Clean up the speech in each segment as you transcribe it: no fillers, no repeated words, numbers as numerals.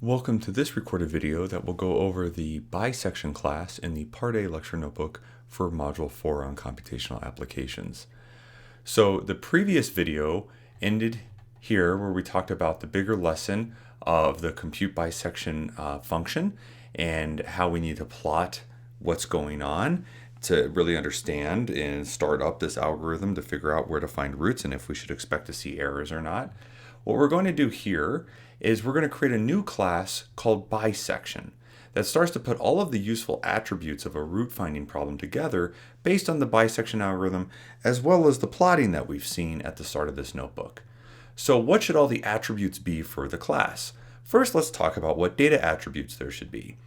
Welcome to this recorded video that will go over the Bisection class in the Part A lecture notebook for Module 4 on computational applications. So the previous video ended here where we talked about the bigger lesson of the compute bisection function and how we need to plot what's going on to really understand and start up this algorithm to figure out where to find roots and if we should expect to see errors or not. What we're going to do here is we're going to create a new class called Bisection that starts to put all of the useful attributes of a root finding problem together based on the bisection algorithm as well as the plotting that we've seen at the start of this notebook. So what should all the attributes be for the class? First, let's talk about what data attributes there should be.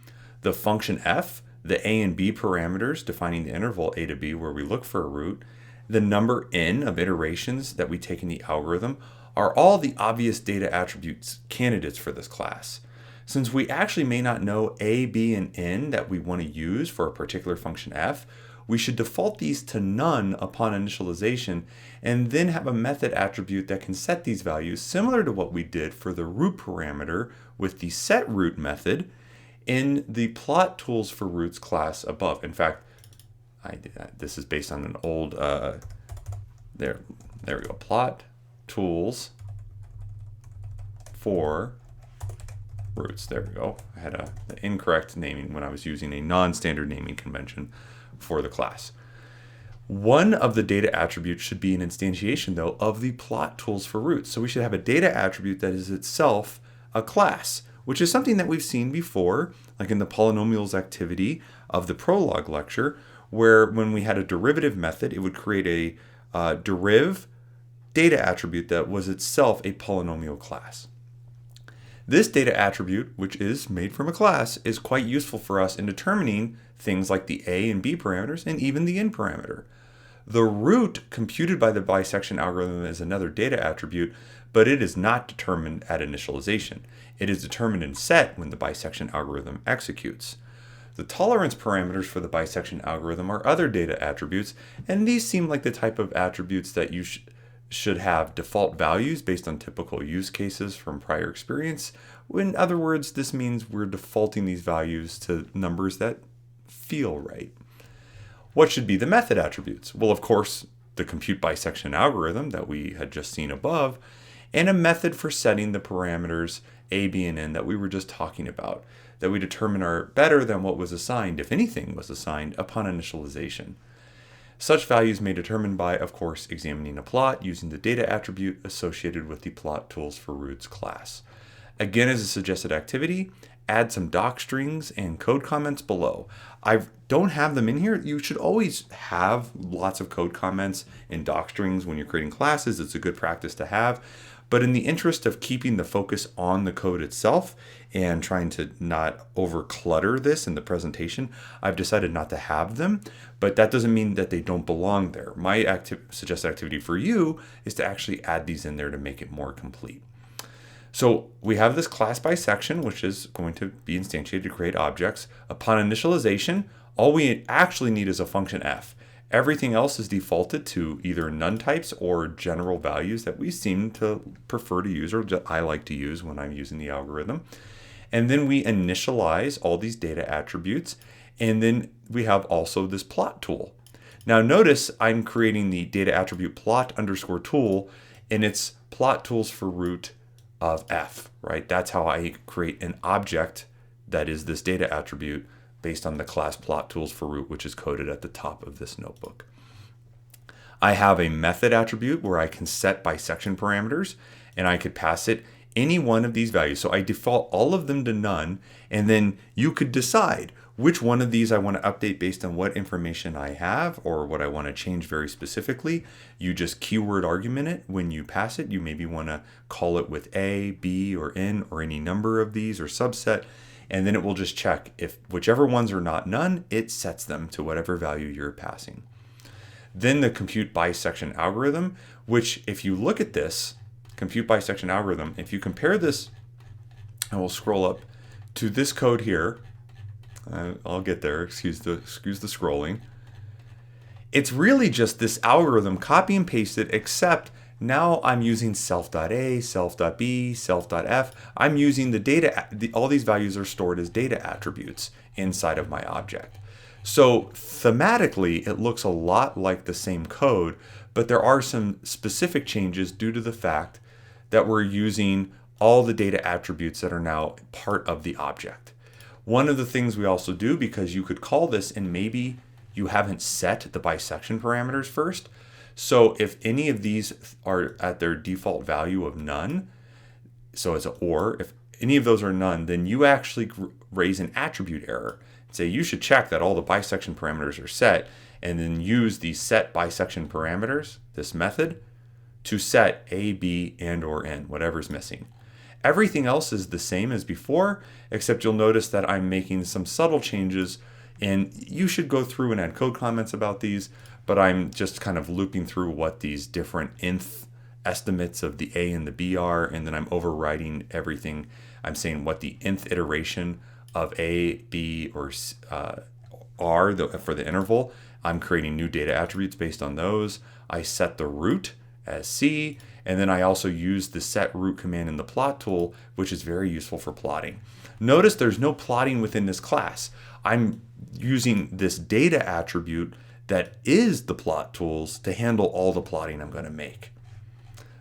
The function f, the a and b parameters defining the interval a to b where we look for a root, the number n of iterations that we take in the algorithm are all the obvious data attributes candidates for this class. Since we actually may not know a, b, and n that we want to use for a particular function f, we should default these to none upon initialization and then have a method attribute that can set these values similar to what we did for the root parameter with the setRoot method in the plot tools for roots class above. In fact, this is based on an old, there we go, plot tools for roots. There we go. I had the incorrect naming when I was using a non-standard naming convention for the class. One of the data attributes should be an instantiation, though, of the plot tools for roots. So we should have a data attribute that is itself a class, which is something that we've seen before, like in the polynomials activity of the prologue lecture, where when we had a derivative method, it would create a deriv data attribute that was itself a polynomial class. This data attribute, which is made from a class, is quite useful for us in determining things like the a and b parameters and even the n parameter. The root computed by the bisection algorithm is another data attribute, but it is not determined at initialization. It is determined in set when the bisection algorithm executes. The tolerance parameters for the bisection algorithm are other data attributes, and these seem like the type of attributes that you should have default values based on typical use cases from prior experience. In other words, this means we're defaulting these values to numbers that feel right. What should be the method attributes? Well, of course, the compute bisection algorithm that we had just seen above, and a method for setting the parameters a, b, and n that we were just talking about, that we determine are better than what was assigned, if anything was assigned, upon initialization. Such values may be determined by, of course, examining a plot using the data attribute associated with the plot tools for roots class. Again, as a suggested activity, add some doc strings and code comments below. I don't have them in here. You should always have lots of code comments and doc strings when you're creating classes. It's a good practice to have. But in the interest of keeping the focus on the code itself and trying to not overclutter this in the presentation, I've decided not to have them, but that doesn't mean that they don't belong there. My suggested activity for you is to actually add these in there to make it more complete. So we have this class bisection, which is going to be instantiated to create objects. Upon initialization, all we actually need is a function f. Everything else is defaulted to either none types or general values that we seem to prefer to use, or I like to use when I'm using the algorithm. And then we initialize all these data attributes, and then we have also this plot tool. Now notice I'm creating the data attribute plot underscore tool, and it's plot tools for root of f, right? That's how I create an object that is this data attribute based on the class plot tools for root, which is coded at the top of this notebook. I have a method attribute where I can set bisection parameters, and I could pass it any one of these values. So I default all of them to none, and then you could decide which one of these I want to update based on what information I have or what I want to change very specifically. You just keyword argument it when you pass it. You maybe want to call it with a, b, or n, or any number of these or subset. And then it will just check if whichever ones are not none, it sets them to whatever value you're passing. Then the compute bisection algorithm, which if you look at this compute bisection algorithm, if you compare this, and we'll scroll up to this code here, I'll get there, excuse the scrolling. It's really just this algorithm copy and pasted, except Now I'm using self.a, self.b, self.f. I'm using the data, all these values are stored as data attributes inside of my object. So thematically, it looks a lot like the same code, but there are some specific changes due to the fact that we're using all the data attributes that are now part of the object. One of the things we also do, because you could call this and maybe you haven't set the bisection parameters first. So if any of these are at their default value of none, so it's an or, if any of those are none, then you actually raise an attribute error. Say you should check that all the bisection parameters are set, and then use the set bisection parameters, this method, to set A, B, and or N, whatever's missing. Everything else is the same as before, except you'll notice that I'm making some subtle changes, and you should go through and add code comments about these, but I'm just kind of looping through what these different nth estimates of the A and the B are, and then I'm overriding everything. I'm saying what the nth iteration of A, B, or R for the interval. I'm creating new data attributes based on those. I set the root as C, and then I also use the set root command in the plot tool, which is very useful for plotting. Notice there's no plotting within this class. I'm using this data attribute that is the plot tools to handle all the plotting I'm going to make.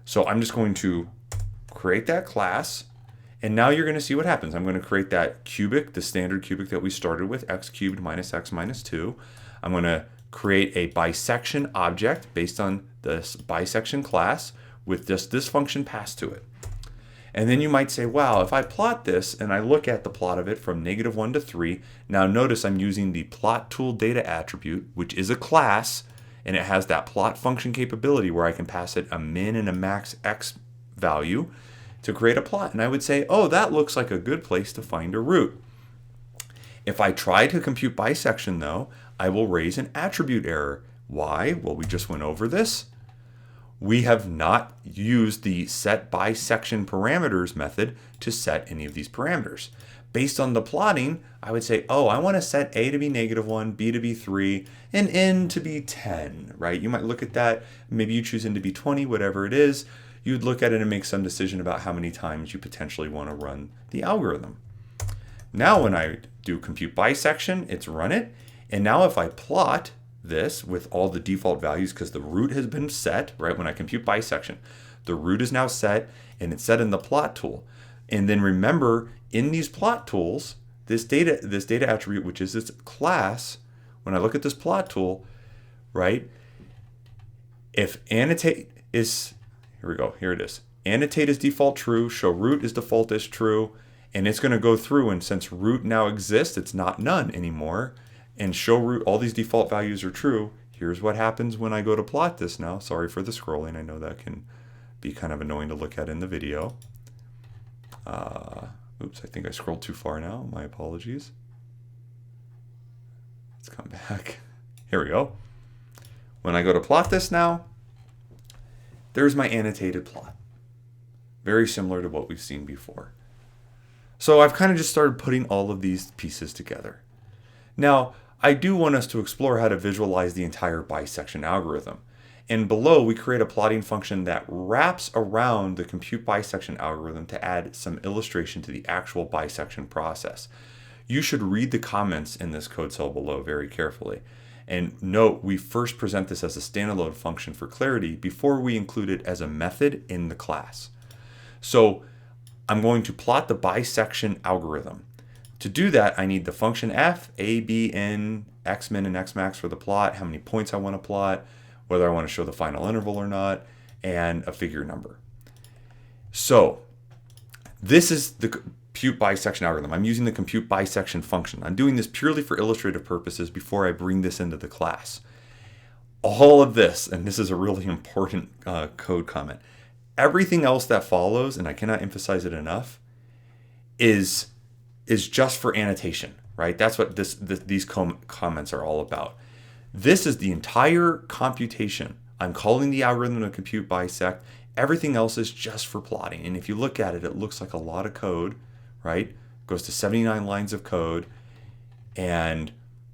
So I'm just going to create that class, and now you're going to see what happens. I'm going to create that cubic, the standard cubic that we started with, x cubed minus x minus 2. I'm going to create a bisection object based on this bisection class with just this function passed to it. And then you might say, wow, if I plot this and I look at the plot of it from -1 to 3, now notice I'm using the plot tool data attribute, which is a class, and it has that plot function capability where I can pass it a min and a max x value to create a plot. And I would say, oh, that looks like a good place to find a root. If I try to compute bisection though, I will raise an attribute error. Why? Well, we just went over this. We have not used the set bisection parameters method to set any of these parameters. Based on the plotting, I would say, oh, I want to set A to be -1, B to be 3, and N to be 10, right? You might look at that. Maybe you choose N to be 20, whatever it is. You'd look at it and make some decision about how many times you potentially want to run the algorithm. Now when I do compute bisection, it's run it. And now if I plot this with all the default values, because the root has been set, right? When I compute bisection, the root is now set, and it's set in the plot tool. And then remember, in these plot tools, this data attribute, which is this class, when I look at this plot tool, right? If annotate is, here we go, here it is. Annotate is default true, show root is default as true, and it's going to go through, and since root now exists, it's not none anymore. And show root, all these default values are true. Here's what happens when I go to plot this now. Sorry for the scrolling. I know that can be kind of annoying to look at in the video. Oops, I think I scrolled too far now. My apologies. Let's come back. Here we go. When I go to plot this now, there's my annotated plot. Very similar to what we've seen before. So I've kind of just started putting all of these pieces together. Now, I do want us to explore how to visualize the entire bisection algorithm. And below, we create a plotting function that wraps around the compute bisection algorithm to add some illustration to the actual bisection process. You should read the comments in this code cell below very carefully. And note, we first present this as a standalone function for clarity before we include it as a method in the class. So I'm going to plot the bisection algorithm. To do that, I need the function f, a, b, n, x min and x max for the plot, how many points I want to plot, whether I want to show the final interval or not, and a figure number. So this is the compute bisection algorithm. I'm using the compute bisection function. I'm doing this purely for illustrative purposes before I bring this into the class. All of this, and this is a really important code comment, everything else that follows, and I cannot emphasize it enough, is just for annotation, right? That's what these comments are all about. This is the entire computation. I'm calling the algorithm to compute bisect. Everything else is just for plotting. And if you look at it, it looks like a lot of code, right? It goes to 79 lines of code, and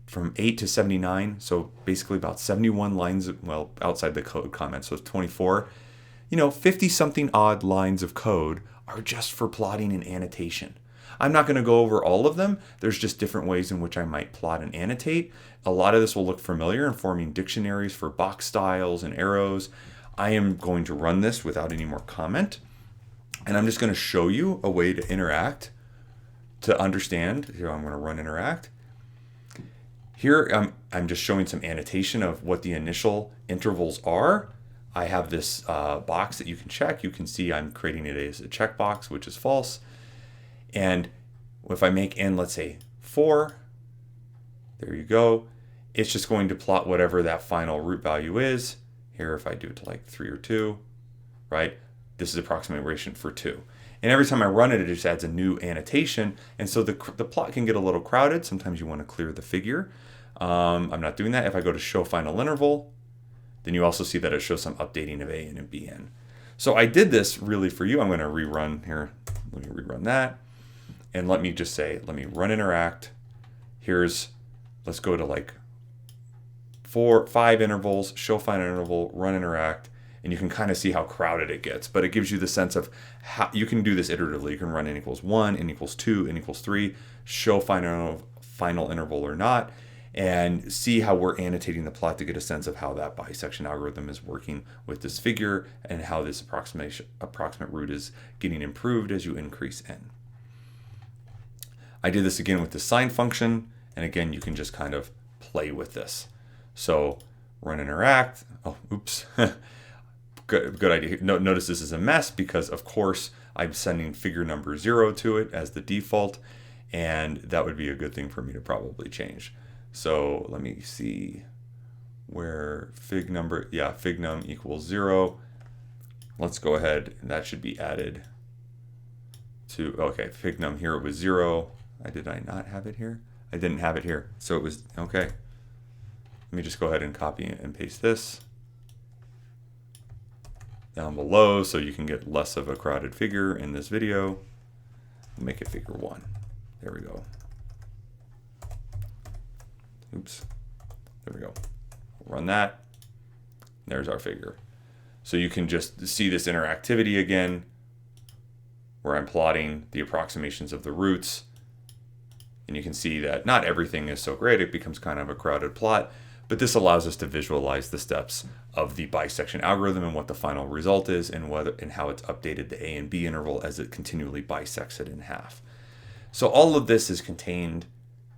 from 8 to 79, so basically about 71 lines, well, outside the code comments, so 24. 50 something odd lines of code are just for plotting and annotation. I'm not going to go over all of them. There's just different ways in which I might plot and annotate. A lot of this will look familiar in forming dictionaries for box styles and arrows. I am going to run this without any more comment. And I'm just going to show you a way to interact to understand. Here, I'm going to run interact. Here, I'm just showing some annotation of what the initial intervals are. I have this box that you can check. You can see I'm creating it as a checkbox, which is false. And if I make n, let's say 4, there you go. It's just going to plot whatever that final root value is. Here, if I do it to like 3 or 2, right? This is approximation for 2. And every time I run it, it just adds a new annotation. And so the plot can get a little crowded. Sometimes you want to clear the figure. I'm not doing that. If I go to show final interval, then you also see that it shows some updating of AN and BN. So I did this really for you. I'm going to rerun here. Let me rerun that. And let me just say, let me run interact. Let's go to like 5 intervals, show final interval, run interact. And you can kind of see how crowded it gets, but it gives you the sense of how you can do this iteratively. You can run n equals 1, n equals 2, n equals 3, show final interval or not, and see how we're annotating the plot to get a sense of how that bisection algorithm is working with this figure and how this approximate root is getting improved as you increase n. I did this again with the sine function, and again, you can just kind of play with this. So run interact. Oh, oops. Good idea. Notice this is a mess because, of course, I'm sending figure number 0 to it as the default, and that would be a good thing for me to probably change. So let me see where fig num equals 0. Let's go ahead, and that should be added to, okay, fig num here it was 0. Did I not have it here? I didn't have it here. So it was, okay. Let me just go ahead and copy and paste this down below so you can get less of a crowded figure in this video. Make it figure 1. There we go. Oops. There we go. Run that. There's our figure. So you can just see this interactivity again where I'm plotting the approximations of the roots. And you can see that not everything is so great. It becomes kind of a crowded plot. But this allows us to visualize the steps of the bisection algorithm and what the final result is and how it's updated the A and B interval as it continually bisects it in half. So all of this is contained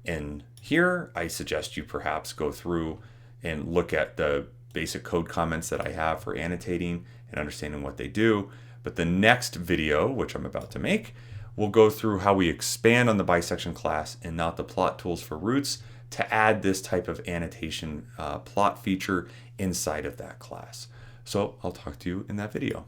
in here. I suggest you perhaps go through and look at the basic code comments that I have for annotating and understanding what they do. But the next video, which I'm about to make, will go through how we expand on the bisection class and not the plot tools for roots to add this type of annotation plot feature inside of that class. So I'll talk to you in that video.